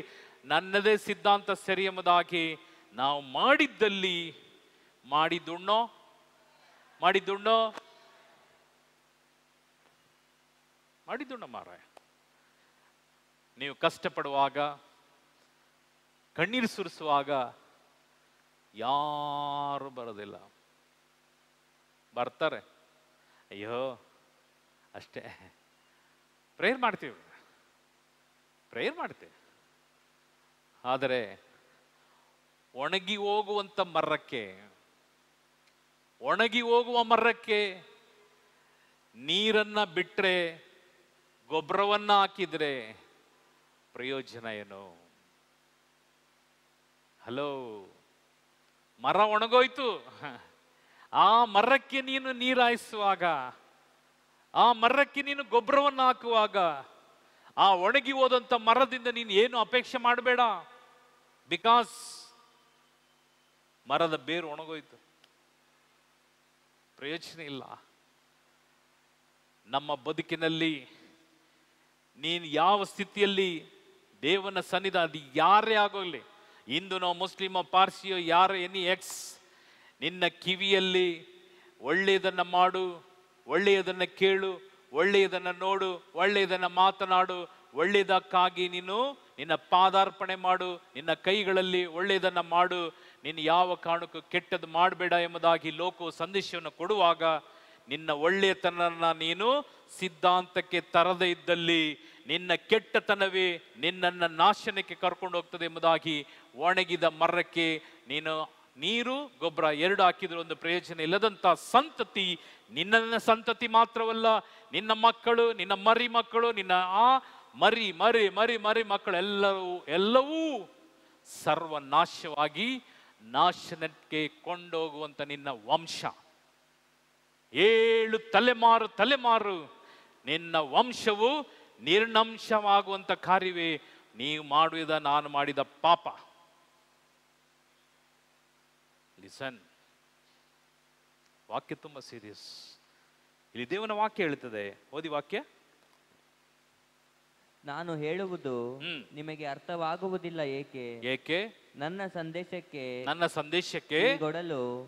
ನನ್ನದೇ ಸಿದ್ಧಾಂತ ಸರಿ ಎಂಬುದಾಗಿ ನಾವು ಮಾಡಿದ್ದಲ್ಲಿ ಮಾಡಿದ್ದುಣ್ಣೋ ಮಾರಾಯ. ನೀವು ಕಷ್ಟಪಡುವಾಗ, ಕಣ್ಣೀರು ಸುರಿಸುವಾಗ ಯಾರು ಬರೋದಿಲ್ಲ. ಬರ್ತಾರೆ, ಅಯ್ಯೋ ಅಷ್ಟೇ, ಪ್ರೇಯರ್ ಮಾಡ್ತೀವಿ. ಆದರೆ ಒಣಗಿ ಹೋಗುವ ಮರಕ್ಕೆ ನೀರನ್ನ ಬಿಟ್ರೆ, ಗೊಬ್ಬರವನ್ನ ಹಾಕಿದ್ರೆ ಪ್ರಯೋಜನ ಏನು? ಹಲೋ, ಮರ ಒಣಗೋಯ್ತು. ಆ ಮರಕ್ಕೆ ನೀನು ನೀರಾಯಿಸುವಾಗ, ಆ ಮರಕ್ಕೆ ನೀನು ಗೊಬ್ಬರವನ್ನು ಹಾಕುವಾಗ, ಆ ಒಣಗಿ ಹೋದಂತ ಮರದಿಂದ ನೀನು ಏನು ಅಪೇಕ್ಷೆ ಮಾಡಬೇಡ. ಬಿಕಾಸ್ ಮರದ ಬೇರು ಒಣಗೋಯ್ತು, ಪ್ರಯೋಜನ ಇಲ್ಲ. ನಮ್ಮ ಬದುಕಿನಲ್ಲಿ ನೀನು ಯಾವ ಸ್ಥಿತಿಯಲ್ಲಿ ದೇವನ ಸನ್ನಿಧಾನ, ಅದು ಯಾರೇ ಆಗೋಗ್ಲಿ, ಹಿಂದೂನೋ, ಮುಸ್ಲಿಮೋ, ಪಾರ್ಸಿಯೋ, ಯಾರೋ, ಎಕ್ಸ್, ನಿನ್ನ ಕಿವಿಯಲ್ಲಿ ಒಳ್ಳೆಯದನ್ನ ಮಾಡು, ಒಳ್ಳೆಯದನ್ನ ಕೇಳು, ಒಳ್ಳೆಯದನ್ನ ನೋಡು, ಒಳ್ಳೆಯದನ್ನ ಮಾತನಾಡು, ಒಳ್ಳೆಯದಕ್ಕಾಗಿ ನೀನು ನಿನ್ನ ಪಾದಾರ್ಪಣೆ ಮಾಡು, ನಿನ್ನ ಕೈಗಳಲ್ಲಿ ಒಳ್ಳೆಯದನ್ನ ಮಾಡು, ನೀನು ಯಾವ ಕಾರಣಕ್ಕೂ ಕೆಟ್ಟದ್ದು ಮಾಡಬೇಡ ಎಂಬುದಾಗಿ ಲೋಕವು ಸಂದೇಶವನ್ನು ಕೊಡುವಾಗ, ನಿನ್ನ ಒಳ್ಳೆಯತನನ್ನ ನೀನು ಸಿದ್ಧಾಂತಕ್ಕೆ ತರದೇ ಇದ್ದಲ್ಲಿ ನಿನ್ನ ಕೆಟ್ಟತನವೇ ನಿನ್ನನ್ನು ನಾಶನಕ್ಕೆ ಕರ್ಕೊಂಡು ಹೋಗ್ತದೆ ಎಂಬುದಾಗಿ ಒಣಗಿದ ಮರಕ್ಕೆ ನೀನು ನೀರು, ಗೊಬ್ಬರ ಎರಡು ಹಾಕಿದ್ರು ಒಂದು ಪ್ರಯೋಜನ ಇಲ್ಲದಂತ ಸಂತತಿ, ನಿನ್ನ ಸಂತತಿ ಮಾತ್ರವಲ್ಲ, ನಿನ್ನ ಮಕ್ಕಳು, ನಿನ್ನ ಮರಿ ಮಕ್ಕಳು, ನಿನ್ನ ಆ ಮರಿ ಮರಿ ಮರಿ ಮರಿ ಮಕ್ಕಳು ಎಲ್ಲವೂ ಸರ್ವನಾಶವಾಗಿ ನಾಶನಕ್ಕೆ ಕೊಂಡೋಗುವಂತ ನಿನ್ನ ವಂಶ, 7 ತಲೆಮಾರು ನಿನ್ನ ವಂಶವು ನಿರ್ನಂಶವಾಗುವಂತ ಕಾರ್ಯವೇ ನೀವು ಮಾಡುವುದ ನಾನು ಮಾಡಿದ ಪಾಪ. ಲಿಸನ್, ವಾಕ್ಯ ತುಂಬಾ ಸೀರಿಯಸ್. ಇಲ್ಲಿ ದೇವನ ವಾಕ್ಯ ಹೇಳ್ತದೆ, ಓದಿ ವಾಕ್ಯ. ನಾನು ಹೇಳುವುದು ನಿಮಗೆ ಅರ್ಥವಾಗುವುದಿಲ್ಲ ಏಕೆ? ಏಕೆ? ನನ್ನ ಸಂದೇಶಕ್ಕೆ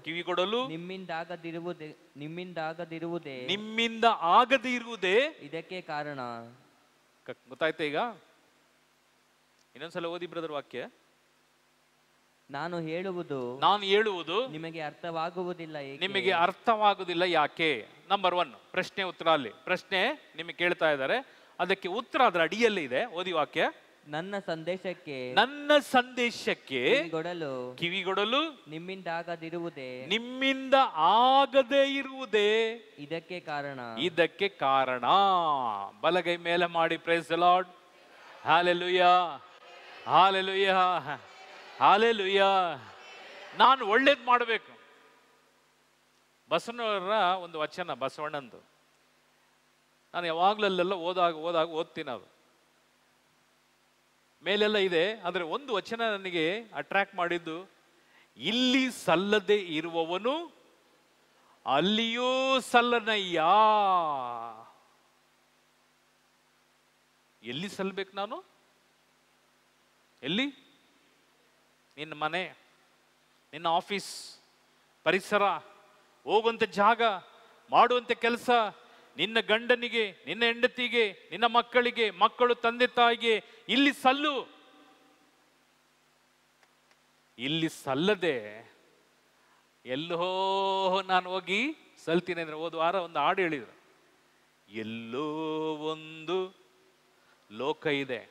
ಕಿವಿಗೊಡಲು ನಿಮ್ಮಿಂದ ಆಗದೇ ಇರುವುದೇ ಇದಕ್ಕೆ ಕಾರಣ. ಗೊತ್ತಾಯ್ತಾ ಈಗ? ಇನ್ನೊಂದ್ಸಲ ಓದಿ ಬ್ರದರ್ ವಾಕ್ಯ. ನಾನು ಹೇಳುವುದು ನಿಮಗೆ ಅರ್ಥವಾಗುವುದಿಲ್ಲ ಯಾಕೆ? ನಂಬರ್ 1 ಪ್ರಶ್ನೆ ಉತ್ತರ. ಅಲ್ಲಿ ಪ್ರಶ್ನೆ ನಿಮಗೆ ಕೇಳ್ತಾ ಇದ್ದಾರೆ, ಅದಕ್ಕೆ ಉತ್ತರ ಅದರ ಅಡಿಯಲ್ಲಿ ಇದೆ. ಓದಿ ವಾಕ್ಯ. ನನ್ನ ಸಂದೇಶಕ್ಕೆ ಕಿವಿಗೊಡಲು ನಿಮ್ಮಿಂದ ಆಗದೇ ಇರುವುದೇ ಇದಕ್ಕೆ ಕಾರಣ. ಬಲಗೈ ಮೇಲೆ ಮಾಡಿ, praise the Lord. Hallelujah, hallelujah, hallelujah. ನಾನು ಒಳ್ಳೇದು ಮಾಡಬೇಕು. ಬಸವಣ್ಣವರ ಒಂದು ವಚನ, ಬಸವಣ್ಣಂದು, ನಾನು ಯಾವಾಗ್ಲೆಲ್ಲ ಓದಾಗ ಓದ್ತೀನಿ. ಅದು ಮೇಲೆಲ್ಲ ಇದೆ, ಆದರೆ ಒಂದು ವಚನ ನನಗೆ ಅಟ್ರಾಕ್ಟ್ ಮಾಡಿದ್ದು, ಇಲ್ಲಿ ಸಲ್ಲದೆ ಇರುವವನು ಅಲ್ಲಿಯೂ ಸಲ್ಲನಯ್ಯ. ಎಲ್ಲಿ ಸಲ್ಲಬೇಕು ನಾನು? ಎಲ್ಲಿ? ನಿನ್ನ ಮನೆ, ನಿನ್ನ ಆಫೀಸ್, ಪರಿಸರ, ಹೋಗುವಂತ ಜಾಗ, ಮಾಡುವಂತ ಕೆಲಸ, ನಿನ್ನ ಗಂಡನಿಗೆ, ನಿನ್ನ ಹೆಂಡತಿಗೆ, ನಿನ್ನ ಮಕ್ಕಳಿಗೆ, ಮಕ್ಕಳು ತಂದೆ ತಾಯಿಗೆ ಇಲ್ಲಿ ಸಲ್ಲು. ಇಲ್ಲಿ ಸಲ್ಲದೆ ಎಲ್ಲೋ ನಾನು ಹೋಗಿ ಸಲ್ತೀನಿ ಅಂದ್ರೆ, ಹೋದ ವಾರ ಒಂದು ಹಾಡು ಹೇಳಿದ್ರು, ಎಲ್ಲೋ ಒಂದು ಲೋಕ ಇದೆ,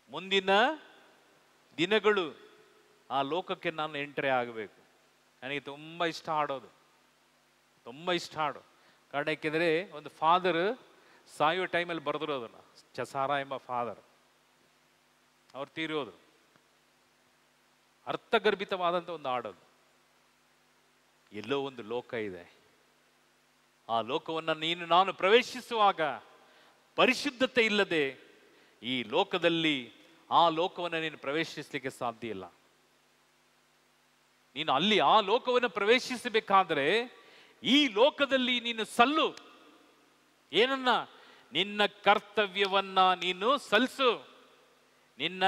ಮುಂದಿನ ದಿನಗಳು ಆ ಲೋಕಕ್ಕೆ ನಾನು ಎಂಟ್ರಿ ಆಗಬೇಕು. ನನಗೆ ತುಂಬ ಇಷ್ಟ ಹಾಡೋದು, ತುಂಬ ಇಷ್ಟ ಹಾಡು. ಕಾರಣ ಏಕೆಂದರೆ ಒಂದು ಫಾದರ್ ಸಾಯೋ ಟೈಮಲ್ಲಿ ಬರೆದ್ರು ಅದನ್ನು, ಚಸಾರ ಎಂಬ ಫಾದರ್, ಅವ್ರು ತೀರೋದು. ಅರ್ಥಗರ್ಭಿತವಾದಂಥ ಒಂದು ಹಾಡೋದು. ಎಲ್ಲೋ ಒಂದು ಲೋಕ ಇದೆ, ಆ ಲೋಕವನ್ನು ನಾನು ಪ್ರವೇಶಿಸುವಾಗ ಪರಿಶುದ್ಧತೆ ಇಲ್ಲದೆ ಈ ಲೋಕದಲ್ಲಿ ಆ ಲೋಕವನ್ನು ನೀನು ಪ್ರವೇಶಿಸಲಿಕ್ಕೆ ಸಾಧ್ಯ ಇಲ್ಲ. ನೀನು ಅಲ್ಲಿ ಆ ಲೋಕವನ್ನು ಪ್ರವೇಶಿಸಬೇಕಾದ್ರೆ ಈ ಲೋಕದಲ್ಲಿ ನೀನು ಸಲ್ಲು. ಏನನ್ನ? ನಿನ್ನ ಕರ್ತವ್ಯವನ್ನ ನೀನು ಸಲ್ಲಿಸು. ನಿನ್ನ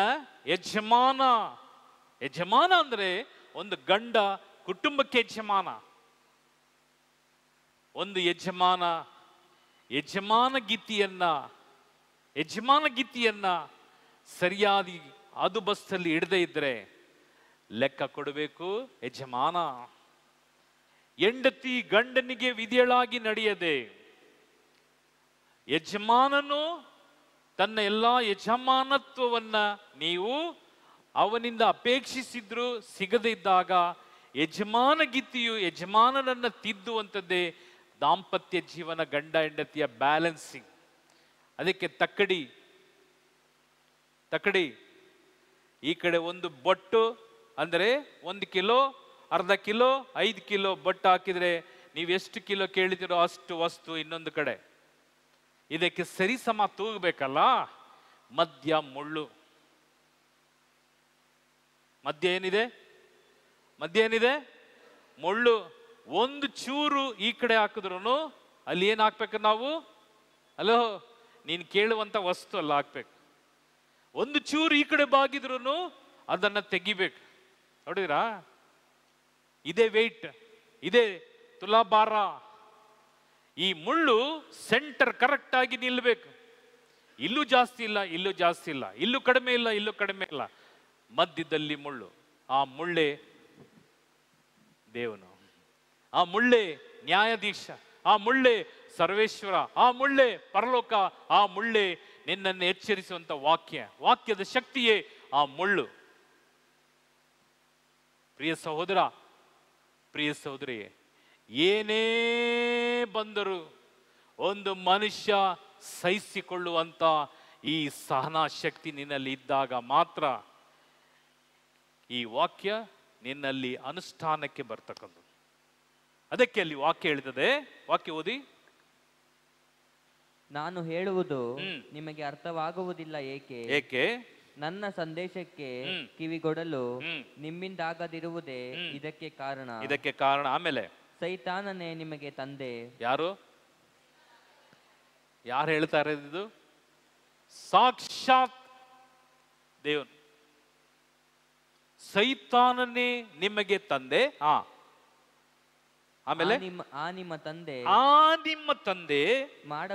ಯಜಮಾನ ಅಂದ್ರೆ ಒಂದು ಗಂಡ ಕುಟುಂಬಕ್ಕೆ ಯಜಮಾನ. ಒಂದು ಯಜಮಾನ ಗೀತಿಯನ್ನ ಸರಿಯಾಗಿ ಅದು ಬಸ್ಸಲ್ಲಿ ಹಿಡದೇ ಇದ್ರೆ ಲೆಕ್ಕ ಕೊಡಬೇಕು ಯಜಮಾನ. ಹೆಂಡತಿ ಗಂಡನಿಗೆ ವಿಧೇಯಳಾಗಿ ನಡೆಯದೆ, ಯಜಮಾನನು ತನ್ನ ಎಲ್ಲಾ ಯಜಮಾನತ್ವವನ್ನ ನೀವು ಅವನಿಂದ ಅಪೇಕ್ಷಿಸಿದ್ರು ಸಿಗದೇ ಇದ್ದಾಗ ಯಜಮಾನ ಗೀತಿಯು ಯಜಮಾನನನ್ನ ತಿದ್ದುವಂಥದ್ದೇ ದಾಂಪತ್ಯ ಜೀವನ, ಗಂಡ ಹೆಂಡತಿಯ ಬ್ಯಾಲೆನ್ಸಿಂಗ್. ಅದಕ್ಕೆ ತಕ್ಕಡಿ ಈ ಕಡೆ ಒಂದು ಬೊಟ್ಟು ಅಂದರೆ 1 ಕಿಲೋ, ಅರ್ಧ ಕಿಲೋ, 5 ಕಿಲೋ ಬೊಟ್ಟು ಹಾಕಿದ್ರೆ ನೀವು ಎಷ್ಟು ಕಿಲೋ ಕೇಳಿದಿರೋ ಅಷ್ಟು ವಸ್ತು ಇನ್ನೊಂದು ಕಡೆ. ಇದಕ್ಕೆ ಸರಿಸಮ ತೂಗಬೇಕಲ್ಲ. ಮಧ್ಯ ಮುಳ್ಳು. ಮಧ್ಯ ಏನಿದೆ? ಮುಳ್ಳು. ಒಂದು ಚೂರು ಈ ಕಡೆ ಹಾಕಿದ್ರು ಅಲ್ಲಿ ಏನು ಹಾಕ್ಬೇಕು ನಾವು? ಅಲೋ, ನೀನು ಕೇಳುವಂತ ವಸ್ತು ಅಲ್ಲ ಹಾಕ್ಬೇಕು. ಒಂದು ಚೂರು ಈ ಕಡೆ ಬಾಗಿದ್ರು ಅದನ್ನ ತೆಗಿಬೇಕು. ನೋಡಿದ್ರಾ? ಇದೇ ವೆಯ್ಟ್, ಇದೇ ತುಲಾಭಾರ. ಈ ಮುಳ್ಳು ಸೆಂಟರ್ ಕರೆಕ್ಟ್ ಆಗಿ ನಿಲ್ಬೇಕು. ಇಲ್ಲೂ ಜಾಸ್ತಿ ಇಲ್ಲ, ಇಲ್ಲೂ ಜಾಸ್ತಿ ಇಲ್ಲ, ಇಲ್ಲೂ ಕಡಿಮೆ ಇಲ್ಲ, ಇಲ್ಲೂ ಕಡಿಮೆ ಇಲ್ಲ. ಮಧ್ಯದಲ್ಲಿ ಮುಳ್ಳು. ಆ ಮುಳ್ಳೆ ದೇವನು, ಆ ಮುಳ್ಳೆ ನ್ಯಾಯಾಧೀಶ, ಆ ಮುಳ್ಳೆ ಸರ್ವೇಶ್ವರ, ಆ ಮುಳ್ಳೆ ಪರಲೋಕ, ಆ ಮುಳ್ಳೆ ನಿನ್ನನ್ನು ಎಚ್ಚರಿಸುವಂತ ವಾಕ್ಯದ ಶಕ್ತಿಯೇ ಆ ಮುಳ್ಳು. ಪ್ರಿಯ ಸಹೋದರ, ಪ್ರಿಯ ಸಹೋದರಿಯೇ, ಏನೇ ಬಂದರೂ ಒಂದು ಮನುಷ್ಯ ಸಹಿಸಿಕೊಳ್ಳುವಂತ ಈ ಸಹನಾ ಶಕ್ತಿ ನಿನ್ನಲ್ಲಿ ಇದ್ದಾಗ ಮಾತ್ರ ಈ ವಾಕ್ಯ ನಿನ್ನಲ್ಲಿ ಅನುಷ್ಠಾನಕ್ಕೆ ಬರ್ತಕ್ಕಂಥದ್ದು. ಅದಕ್ಕೆ ಅಲ್ಲಿ ವಾಕ್ಯ ಹೇಳ್ತದೆ, ವಾಕ್ಯ ಓದಿ. ನಾನು ಹೇಳುವುದು ನಿಮಗೆ ಅರ್ಥವಾಗುವುದಿಲ್ಲ ಏಕೆ? ಏಕೆ? ನನ್ನ ಸಂದೇಶಕ್ಕೆ ಕಿವಿಗೊಡಲು ನಿಮ್ಮಿಂದಾಗದಿರುವುದೇ ಇದಕ್ಕೆ ಕಾರಣ. ಇದಕ್ಕೆ ಕಾರಣ. ಆಮೇಲೆ ಸೈತಾನನೇ ನಿಮಗೆ ತಂದೆ. ಯಾರು ಹೇಳ್ತಾರೆ ಇದು? ಸಾಕ್ಷಾತ್ ದೇವನು. ಸೈತಾನನೇ ನಿಮಗೆ ತಂದೆ. ಆಮೇಲೆ ನಿಮ್ಮ ತಂದೆ ಮಾಡ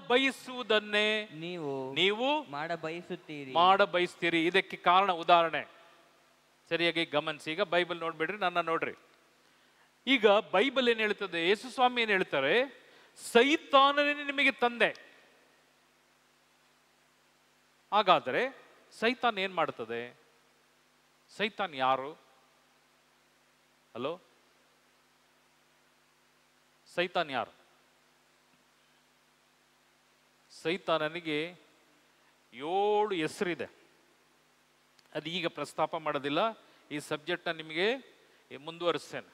ಬಯಸುವುದನ್ನೇ ನೀವು ಮಾಡ ಬಯಸ್ತೀರಿ. ಇದಕ್ಕೆ ಕಾರಣ ಉದಾಹರಣೆ ಸರಿಯಾಗಿ ಗಮನಿಸಿ. ಈಗ ಬೈಬಲ್ ನೋಡ್ಬಿಡ್ರಿ, ನನ್ನ ನೋಡ್ರಿ. ಈಗ ಬೈಬಲ್ ಏನ್ ಹೇಳ್ತದೆ, ಯೇಸು ಸ್ವಾಮಿ ಏನ್ ಹೇಳ್ತಾರೆ? ಸೈತಾನನೇ ನಿಮಗೆ ತಂದೆ. ಹಾಗಾದ್ರೆ ಸೈತಾನ್ ಏನ್ ಮಾಡ್ತದೆ? ಸೈತಾನ್ ಯಾರು? ಹಲೋ, ಸೈತಾನ್ ಯಾರು? ಸೈತಾನನಿಗೆ 7 ಹೆಸರಿದೆ. ಅದು ಈಗ ಪ್ರಸ್ತಾಪ ಮಾಡೋದಿಲ್ಲ. ಈ ಸಬ್ಜೆಕ್ಟ್ನ ನಿಮಗೆ ಮುಂದುವರಿಸ್ತೇನೆ.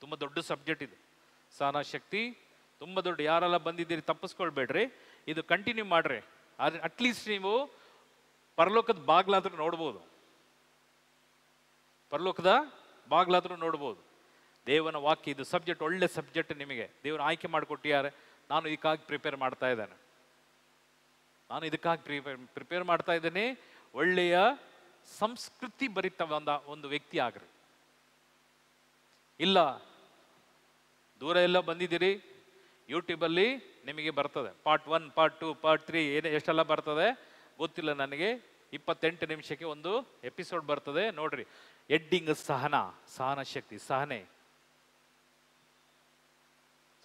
ತುಂಬ ದೊಡ್ಡ ಸಬ್ಜೆಕ್ಟ್ ಇದು. ಸಹನಾ ಶಕ್ತಿ ತುಂಬ ದೊಡ್ಡ. ಯಾರೆಲ್ಲ ಬಂದಿದ್ದೀರಿ ತಪ್ಪಿಸ್ಕೊಳ್ಬೇಡ್ರಿ, ಇದು ಕಂಟಿನ್ಯೂ ಮಾಡ್ರಿ. ಅಟ್ಲೀಸ್ಟ್ ನೀವು ಪರಲೋಕದ ಬಾಗ್ಲಾದ್ರೂ ನೋಡ್ಬೋದು. ಪರಲೋಕದ ಬಾಗ್ಲಾದ್ರೂ ನೋಡ್ಬೋದು. ದೇವನ ವಾಕ್ಯ ಇದು ಸಬ್ಜೆಕ್ಟ್, ಒಳ್ಳೆ ಸಬ್ಜೆಕ್ಟ್. ನಿಮಗೆ ದೇವರು ಆಯ್ಕೆ ಮಾಡಿಕೊಟ್ಟಿದ್ದಾರೆ. ನಾನು ಇದಕ್ಕಾಗಿ ಪ್ರಿಪೇರ್ ಮಾಡ್ತಾ ಇದ್ದೇನೆ. ಪ್ರಿಪೇರ್ ಮಾಡ್ತಾ ಇದ್ದೇನೆ. ಒಳ್ಳೆಯ ಸಂಸ್ಕೃತಿ ಭರಿತ ಒಂದು ವ್ಯಕ್ತಿ ಆಗ್ರಿ. ಇಲ್ಲ ದೂರ ಎಲ್ಲ ಬಂದಿದ್ದೀರಿ, ಯೂಟ್ಯೂಬಲ್ಲಿ ನಿಮಗೆ ಬರ್ತದೆ. ಪಾರ್ಟ್ 1, ಪಾರ್ಟ್ 2, ಪಾರ್ಟ್ 3 ಎಷ್ಟೆಲ್ಲ ಬರ್ತದೆ ಗೊತ್ತಿಲ್ಲ ನನಗೆ. 28 ನಿಮಿಷಕ್ಕೆ ಒಂದು ಎಪಿಸೋಡ್ ಬರ್ತದೆ, ನೋಡ್ರಿ. ಎಡ್ಡಿಂಗ್ ಸಹನ ಶಕ್ತಿ, ಸಹನೆ.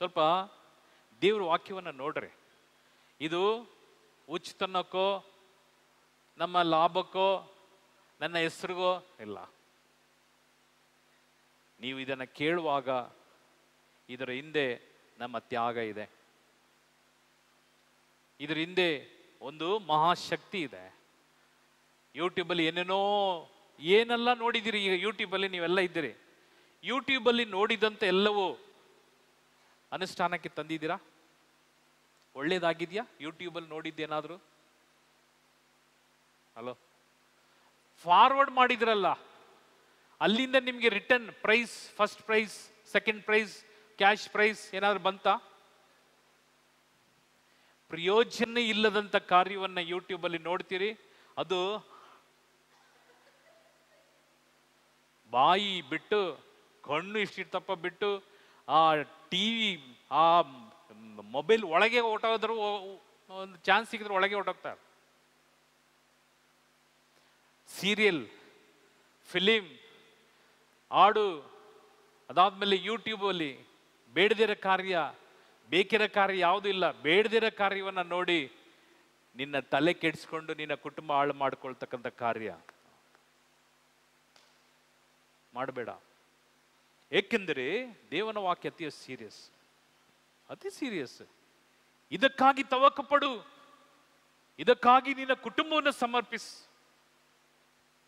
ಸ್ವಲ್ಪ ದೇವ್ರ ವಾಕ್ಯವನ್ನು ನೋಡ್ರಿ. ಇದು ಉಚಿತನಕ್ಕೋ ನಮ್ಮ ಲಾಭಕ್ಕೋ ನನ್ನ ಹೆಸರಿಗೋ ಇಲ್ಲ. ನೀವು ಇದನ್ನು ಕೇಳುವಾಗ ಇದರ ಹಿಂದೆ ನಮ್ಮ ತ್ಯಾಗ ಇದೆ. ಇದರ ಹಿಂದೆ ಒಂದು ಮಹಾಶಕ್ತಿ ಇದೆ. ಯೂಟ್ಯೂಬಲ್ಲಿ ಏನೆಲ್ಲ ನೋಡಿದ್ದೀರಿ. ಈಗ ಯೂಟ್ಯೂಬಲ್ಲಿ ನೀವೆಲ್ಲ ಇದ್ದೀರಿ. ಯೂಟ್ಯೂಬಲ್ಲಿ ನೋಡಿದಂತೆ ಎಲ್ಲವೂ ಅನುಷ್ಠಾನಕ್ಕೆ ತಂದಿದ್ದೀರಾ? ಒಳ್ಳೇದಾಗಿದೆಯಾ? ಯೂಟ್ಯೂಬಲ್ಲಿ ನೋಡಿದ್ದೇನಾದರೂ? ಹಲೋ, ಫಾರ್ವರ್ಡ್ ಮಾಡಿದ್ರಲ್ಲ, ಅಲ್ಲಿಂದ ನಿಮಗೆ return prize, first prize, second prize, cash prize ಏನಾದ್ರು ಬಂತಾ? ಪ್ರಯೋಜನ ಇಲ್ಲದಂತ ಕಾರ್ಯವನ್ನ ಯೂಟ್ಯೂಬಲ್ಲಿ ನೋಡ್ತೀರಿ. ಅದು ಬಾಯಿ ಬಿಟ್ಟು, ಕಣ್ಣು ಇಷ್ಟಿರ್ತಪ್ಪ ಬಿಟ್ಟು, ಆ ಟಿವಿ, ಆ ಮೊಬೈಲ್ ಒಳಗೆ ಹೊಟ್ಟೋದ್ರು, ಒಂದು ಚಾನ್ಸ್ ಸಿಕ್ಕಿದ್ರೆ ಒಳಗೆ ಹೊಟ್ಟೋಗ್ತಾರೆ. ಸೀರಿಯಲ್, ಫಿಲಿಂ, ಹಾಡು, ಅದಾದ್ಮೇಲೆ ಯೂಟ್ಯೂಬಲ್ಲಿ ಬೇಡದಿರೋ ಕಾರ್ಯ, ಬೇಕಿರೋ ಕಾರ್ಯ ಯಾವುದೂ ಇಲ್ಲ. ಬೇಡದಿರೋ ಕಾರ್ಯವನ್ನು ನೋಡಿ ನಿನ್ನ ತಲೆ ಕೆಡಿಸ್ಕೊಂಡು ನಿನ್ನ ಕುಟುಂಬ ಹಾಳು ಮಾಡ್ಕೊಳ್ತಕ್ಕಂಥ ಕಾರ್ಯ ಮಾಡಬೇಡ. ಏಕೆಂದರೆ ದೇವನ ವಾಕ್ಯ ಅತಿ ಸೀರಿಯಸ್, ಅತಿ ಸೀರಿಯಸ್. ಇದಕ್ಕಾಗಿ ತವಕಪಡು, ಇದಕ್ಕಾಗಿ ನಿನ್ನ ಕುಟುಂಬವನ್ನು ಸಮರ್ಪಿಸು,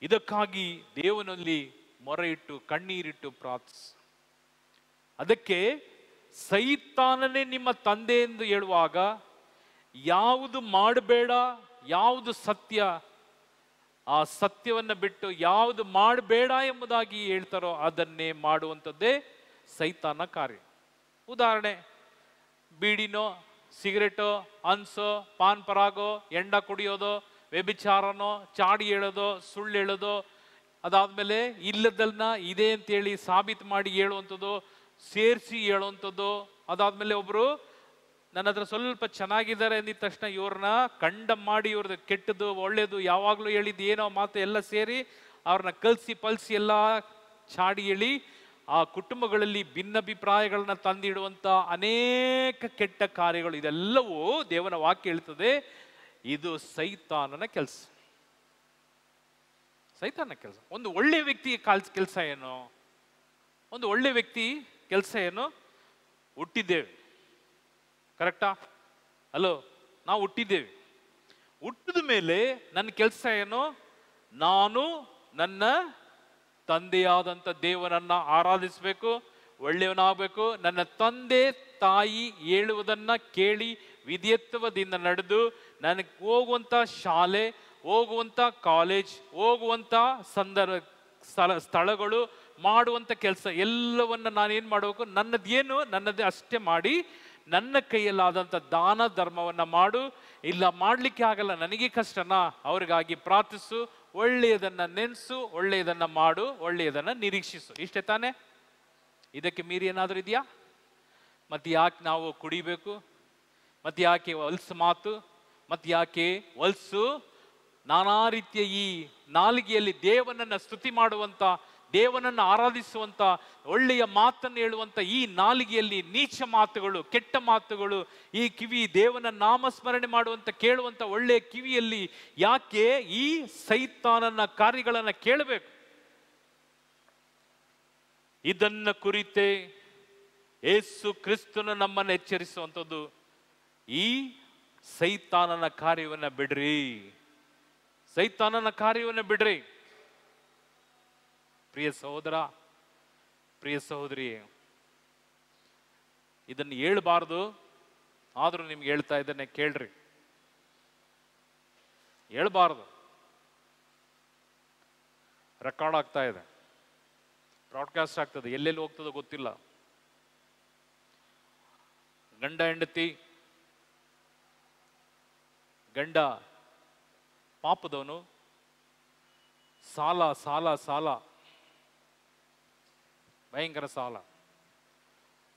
ಇದಕ್ಕಾಗಿ ದೇವನಲ್ಲಿ ಮೊರೆ ಇಟ್ಟು ಕಣ್ಣೀರಿಟ್ಟು ಪ್ರಾರ್ಥಿಸು. ಅದಕ್ಕೆ ಸೈತಾನನೇ ನಿಮ್ಮ ತಂದೆ ಎಂದು ಹೇಳುವಾಗ ಯಾವುದು ಮಾಡಬೇಡ, ಯಾವುದು ಸತ್ಯ, ಆ ಸತ್ಯವನ್ನು ಬಿಟ್ಟು ಯಾವುದು ಮಾಡಬೇಡ ಎಂಬುದಾಗಿ ಹೇಳ್ತಾರೋ ಅದನ್ನೇ ಮಾಡುವಂಥದ್ದೇ ಸೈತಾನ ಕಾರ್ಯ. ಉದಾಹರಣೆ, ಬೀಡಿನೋ, ಸಿಗರೇಟೋ, ಹನ್ಸೋ, ಪಾನ್ ಪರಾಗೋ, ಎಂಡ ಕುಡಿಯೋದೋ, ವ್ಯಭಿಚಾರನೋ, ಚಾಡಿ ಹೇಳೋದೋ, ಸುಳ್ಳು ಹೇಳೋದೋ, ಅದಾದ್ಮೇಲೆ ಇಲ್ಲದನ್ನ ಇದೆ ಅಂತೇಳಿ ಸಾಬೀತು ಮಾಡಿ ಹೇಳುವಂಥದ್ದು, ಸೇರಿಸಿ ಹೇಳುವಂಥದ್ದು. ಅದಾದ್ಮೇಲೆ ಒಬ್ರು ನನ್ನ ಹತ್ರ ಸ್ವಲ್ಪ ಚೆನ್ನಾಗಿದ್ದಾರೆ ಅಂದಿದ ತಕ್ಷಣ ಇವ್ರನ್ನ ಕಂಡಮ್ ಮಾಡಿ ಇವ್ರದ್ದು ಕೆಟ್ಟದ್ದು ಒಳ್ಳೇದು ಯಾವಾಗಲೂ ಹೇಳಿದ್ದು ಏನೋ ಮಾತು ಎಲ್ಲ ಸೇರಿ ಅವ್ರನ್ನ ಕಲ್ಸಿ ಪಲ್ಸಿ ಎಲ್ಲ ಚಾಡಿ ಹೇಳಿ ಆ ಕುಟುಂಬಗಳಲ್ಲಿ ಭಿನ್ನಾಭಿಪ್ರಾಯಗಳನ್ನ ತಂದಿಡುವಂಥ ಅನೇಕ ಕೆಟ್ಟ ಕಾರ್ಯಗಳು. ಇದೆಲ್ಲವೂ ದೇವನ ವಾಕ್ಯ ಹೇಳ್ತದೆ, ಇದು ಸೈತಾನನ ಕೆಲಸ. ಸೈತಾನ ಕೆಲಸ. ಒಂದು ಒಳ್ಳೆ ವ್ಯಕ್ತಿಯ ಕೆಲಸ ಏನು? ಒಂದು ಒಳ್ಳೆ ವ್ಯಕ್ತಿ ಕೆಲಸ ಏನು? ಹುಟ್ಟಿದ್ದೇವೆ, ಕರೆಕ್ಟಾ? ಹಲೋ, ನಾವು ಹುಟ್ಟಿದ್ದೇವೆ. ಹುಟ್ಟಿದ ಮೇಲೆ ನನ್ನ ಕೆಲಸ ಏನು? ನಾನು ನನ್ನ ತಂದೆಯಾದಂಥ ದೇವರನ್ನ ಆರಾಧಿಸಬೇಕು, ಒಳ್ಳೆಯವನಾಗಬೇಕು. ನನ್ನ ತಂದೆ ತಾಯಿ ಹೇಳುವುದನ್ನ ಕೇಳಿ ವಿಧೇಯತ್ವದಿಂದ ನಡೆದು ನನಗೆ ಹೋಗುವಂಥ ಶಾಲೆ, ಹೋಗುವಂಥ ಕಾಲೇಜ್, ಹೋಗುವಂಥ ಸ್ಥಳಗಳು, ಮಾಡುವಂಥ ಕೆಲಸ ಎಲ್ಲವನ್ನ ನಾನೇನು ಮಾಡಬೇಕು? ನನ್ನದೇನು ನನ್ನದೇ ಅಷ್ಟೇ ಮಾಡಿ ನನ್ನ ಕೈಯಲ್ಲಾದಂಥ ದಾನ ಧರ್ಮವನ್ನು ಮಾಡು. ಇಲ್ಲ ಮಾಡಲಿಕ್ಕೆ ಆಗಲ್ಲ, ನನಗೆ ಕಷ್ಟನಾ, ಅವ್ರಿಗಾಗಿ ಪ್ರಾರ್ಥಿಸು, ಒಳ್ಳೆಯದನ್ನು ನೆನೆಸು, ಒಳ್ಳೆಯದನ್ನು ಮಾಡು, ಒಳ್ಳೆಯದನ್ನು ನಿರೀಕ್ಷಿಸು. ಇಷ್ಟೇ ತಾನೇ? ಇದಕ್ಕೆ ಮೀರಿ ಏನಾದರೂ ಇದೆಯಾ? ಮತ್ತೆ ಯಾಕೆ ನಾವು ಕುಡಿಬೇಕು? ಮತ್ತೆ ಯಾಕೆ ಹೊಲ್ಸು ಮಾತು? ಮತ್ತೆ ಯಾಕೆ ಹೊಲ್ಸು ನಾನಾ ರೀತಿಯ ಈ ನಾಲಿಗೆಯಲ್ಲಿ ದೇವನನ್ನು ಸ್ತುತಿ ಮಾಡುವಂಥ, ದೇವನನ್ನು ಆರಾಧಿಸುವಂಥ, ಒಳ್ಳೆಯ ಮಾತನ್ನು ಹೇಳುವಂಥ ಈ ನಾಲಿಗೆಯಲ್ಲಿ ನೀಚ ಮಾತುಗಳು, ಕೆಟ್ಟ ಮಾತುಗಳು, ಈ ಕಿವಿ ದೇವನ ನಾಮಸ್ಮರಣೆ ಮಾಡುವಂಥ ಕೇಳುವಂಥ ಒಳ್ಳೆಯ ಕಿವಿಯಲ್ಲಿ ಯಾಕೆ ಈ ಸೈತಾನನ ಕಾರ್ಯಗಳನ್ನು ಕೇಳಬೇಕು? ಇದನ್ನ ಕುರಿತೇ ಯೇಸು ಕ್ರಿಸ್ತನು ನಮ್ಮನ್ನು ಎಚ್ಚರಿಸುವಂಥದ್ದು. ಈ ಸೈತಾನನ ಕಾರ್ಯವನ್ನು ಬಿಡ್ರಿ, ಸೈತಾನನ ಕಾರ್ಯವನ್ನು ಬಿಡ್ರಿ. ಪ್ರಿಯ ಸಹೋದರ, ಪ್ರಿಯ ಸಹೋದರಿ, ಇದನ್ನು ಹೇಳಬಾರ್ದು, ಆದರೂ ನಿಮ್ಗೆ ಹೇಳ್ತಾ ಇದ್ದೇನೆ, ಕೇಳ್ರಿ. ಹೇಳ್ಬಾರ್ದು. ರೆಕಾರ್ಡ್ ಆಗ್ತಾ ಇದೆ, ಬ್ರಾಡ್ಕಾಸ್ಟ್ ಆಗ್ತದೆ, ಎಲ್ಲೆಲ್ಲಿ ಹೋಗ್ತದೋ ಗೊತ್ತಿಲ್ಲ. ಗಂಡ ಹೆಂಡತಿ, ಗಂಡ ಪಾಪದವನು, ಸಾಲ ಸಾಲ ಸಾಲ, ಭಯಂಕರ ಸಾಲ.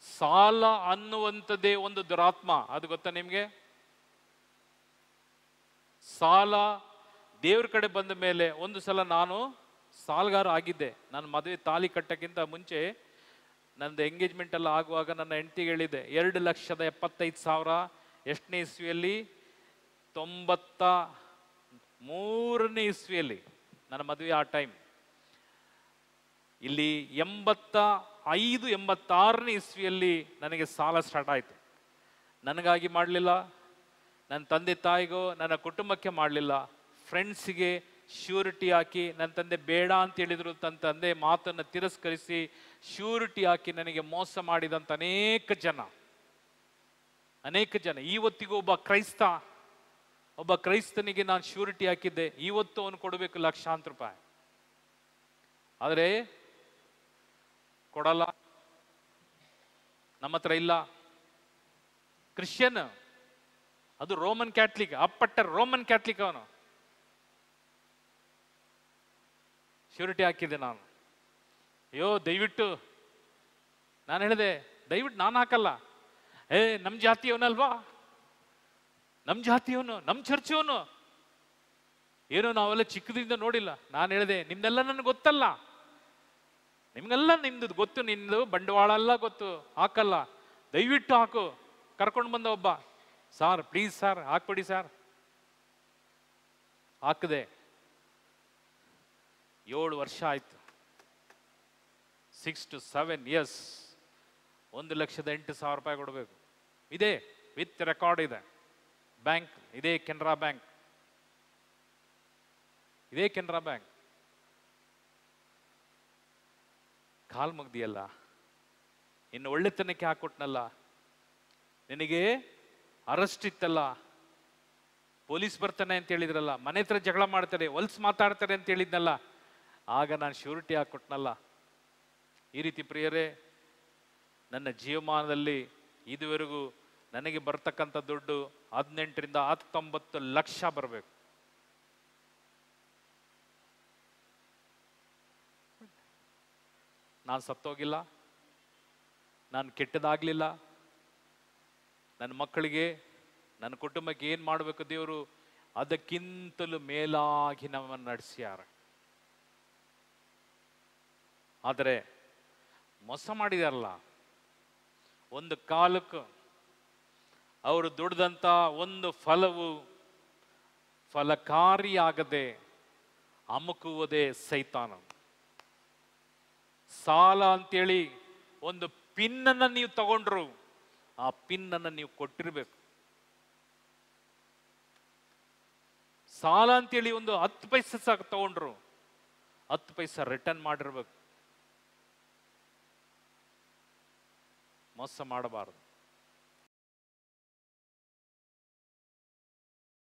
ಸಾಲ ಅನ್ನುವಂಥದ್ದೇ ಒಂದು ದುರಾತ್ಮ, ಅದು ಗೊತ್ತಾ ನಿಮ್ಗೆ? ಸಾಲ ದೇವ್ರ ಕಡೆ ಬಂದ ಮೇಲೆ, ಒಂದು ಸಲ ನಾನು ಸಾಲಗಾರ ಆಗಿದ್ದೆ. ನನ್ನ ಮದುವೆ ತಾಲಿ ಕಟ್ಟಕ್ಕಿಂತ ಮುಂಚೆ ನಂದು ಎಂಗೇಜ್ಮೆಂಟ್ ಎಲ್ಲ ಆಗುವಾಗ ನನ್ನ ಹೆಂಡತಿಗೆ ಹೇಳಿದ್ದೆ, 2,75,000 ಎಷ್ಟನೇ ಇಸ್ವಿಯಲ್ಲಿ? 93ನೇ ಇಸ್ವಿಯಲ್ಲಿ ನನ್ನ ಮದುವೆ. ಆ ಟೈಮ್ ಇಲ್ಲಿ 85, 86ನೇ ಇಸ್ವಿಯಲ್ಲಿ ನನಗೆ ಸಾಲ ಸ್ಟಾರ್ಟ್ ಆಯಿತು. ನನಗಾಗಿ ಮಾಡಲಿಲ್ಲ, ನನ್ನ ತಂದೆ ತಾಯಿಗೋ ನನ್ನ ಕುಟುಂಬಕ್ಕೆ ಮಾಡಲಿಲ್ಲ, ಫ್ರೆಂಡ್ಸಿಗೆ ಶ್ಯೂರಿಟಿ ಹಾಕಿ. ನನ್ನ ತಂದೆ ಬೇಡ ಅಂತ ಹೇಳಿದ್ರು, ನನ್ನ ತಂದೆ ಮಾತನ್ನು ತಿರಸ್ಕರಿಸಿ ಶ್ಯೂರಿಟಿ ಹಾಕಿ ನನಗೆ ಮೋಸ ಮಾಡಿದಂಥ ಅನೇಕ ಜನ. ಇವತ್ತಿಗೂ ಒಬ್ಬ ಕ್ರೈಸ್ತನಿಗೆ ನಾನು ಶ್ಯೂರಿಟಿ ಹಾಕಿದ್ದೆ, ಇವತ್ತು ಅವನು ಕೊಡಬೇಕು ಲಕ್ಷಾಂತರ ರೂಪಾಯಿ. ಆದರೆ ಕೊಡಲ್ಲ, ನಮ್ಮ ಹತ್ರ ಇಲ್ಲ. ಕ್ರಿಶ್ಚಿಯನ್, ಅದು ರೋಮನ್ ಕ್ಯಾಥಲಿಕ್, ಅಪ್ಪಟ್ಟ ರೋಮನ್ ಕ್ಯಾಥಲಿಕ್. ಅವನು ಶ್ಯೂರಿಟಿ ಹಾಕಿದ್ದೆ ನಾನು. ಅಯ್ಯೋ ದಯವಿಟ್ಟು, ನಾನು ಹೇಳಿದೆ, ದಯವಿಟ್ಟು ನಾನು ಹಾಕಲ್ಲ. ನಮ್ಮ ಜಾತಿಯವನಲ್ವಾ, ನಮ್ಮ ಜಾತಿಯವನು, ನಮ್ಮ ಚರ್ಚವನು, ಏನೋ ನಾವೆಲ್ಲ ಚಿಕ್ಕದಿಂದ ನೋಡಿಲ್ಲ. ನಾನು ಹೇಳಿದೆ, ನಿಮ್ದೆಲ್ಲ ನನಗೆ ಗೊತ್ತಲ್ಲ, ನಿಮ್ಗೆಲ್ಲ ನಿಮ್ದು ಗೊತ್ತು, ನಿಮ್ದು ಬಂಡವಾಳ ಎಲ್ಲ ಗೊತ್ತು, ಹಾಕಲ್ಲ, ದಯವಿಟ್ಟು ಹಾಕು. ಕರ್ಕೊಂಡು ಬಂದ ಒಬ್ಬ, ಸಾರ್ ಪ್ಲೀಸ್ ಸಾರ್ ಹಾಕ್ಬಿಡಿ ಸಾರ್. ಹಾಕಿದೆ. 7 ವರ್ಷ ಆಯ್ತು, 6 to 7 years, 1,08,000 ರೂಪಾಯಿ ಕೊಡಬೇಕು. ಇದೆ, ವಿತ್ ರೆಕಾರ್ಡ್ ಇದೆ. ಬ್ಯಾಂಕ್ ಇದೇ, ಕೆನರಾ ಬ್ಯಾಂಕ್, ಇದೇ ಕೆನರಾ ಬ್ಯಾಂಕ್. ಕಾಲ್ ಮುಗ್ದಿಯಲ್ಲ, ಇನ್ನು ಒಳ್ಳೆತನಕ್ಕೆ ಹಾಕೊಟ್ನಲ್ಲ, ನಿನಗೆ ಅರೆಸ್ಟ್ ಇತ್ತಲ್ಲ, ಪೊಲೀಸ್ ಬರ್ತಾನೆ ಅಂತ ಹೇಳಿದ್ರಲ್ಲ, ಮನೆ ಹತ್ರ ಜಗಳ ಮಾಡ್ತಾರೆ, ಹೊಲ್ಸ್ ಮಾತಾಡ್ತಾರೆ ಅಂತ ಹೇಳಿದ್ನಲ್ಲ, ಆಗ ನಾನು ಶ್ಯೂರಿಟಿ ಹಾಕೊಟ್ನಲ್ಲ. ಈ ರೀತಿ ಪ್ರಿಯರೇ, ನನ್ನ ಜೀವಮಾನದಲ್ಲಿ ಇದುವರೆಗೂ ನನಗೆ ಬರ್ತಕ್ಕಂಥ ದುಡ್ಡು 18ರಿಂದ 19 ಲಕ್ಷ ಬರಬೇಕು. ನಾನು ಸತ್ತೋಗಿಲ್ಲ, ನಾನು ಕೆಟ್ಟದಾಗಲಿಲ್ಲ. ನನ್ನ ಮಕ್ಕಳಿಗೆ, ನನ್ನ ಕುಟುಂಬಕ್ಕೆ ಏನು ಮಾಡಬೇಕು ದೇವರು, ಅದಕ್ಕಿಂತಲೂ ಮೇಲಾಗಿ ನಮ್ಮನ್ನು ನಡೆಸ್ಯಾರ. ಆದರೆ ಮೋಸ ಮಾಡಿದಾರಲ್ಲ, ಒಂದು ಕಾಲಕ್ಕೆ ಅವರು ದುಡ್ದಂಥ ಒಂದು ಫಲವು ಫಲಕಾರಿಯಾಗದೆ ಅಮುಕುವುದೇ ಸೈತಾನ. ಸಾಲ ಅಂತೇಳಿ ಒಂದು ಪಿನ್ನನ್ನು ನೀವು ತಗೊಂಡ್ರು, ಆ ಪಿನ್ನನ್ನು ನೀವು ಕೊಟ್ಟಿರ್ಬೇಕು. ಸಾಲ ಅಂತೇಳಿ ಒಂದು 10 ಪೈಸೆ ಸಾಕು ತಗೊಂಡ್ರು, 10 ಪೈಸೆ ರಿಟರ್ನ್ ಮಾಡಿರ್ಬೇಕು. ಮೋಸ ಮಾಡಬಾರದು.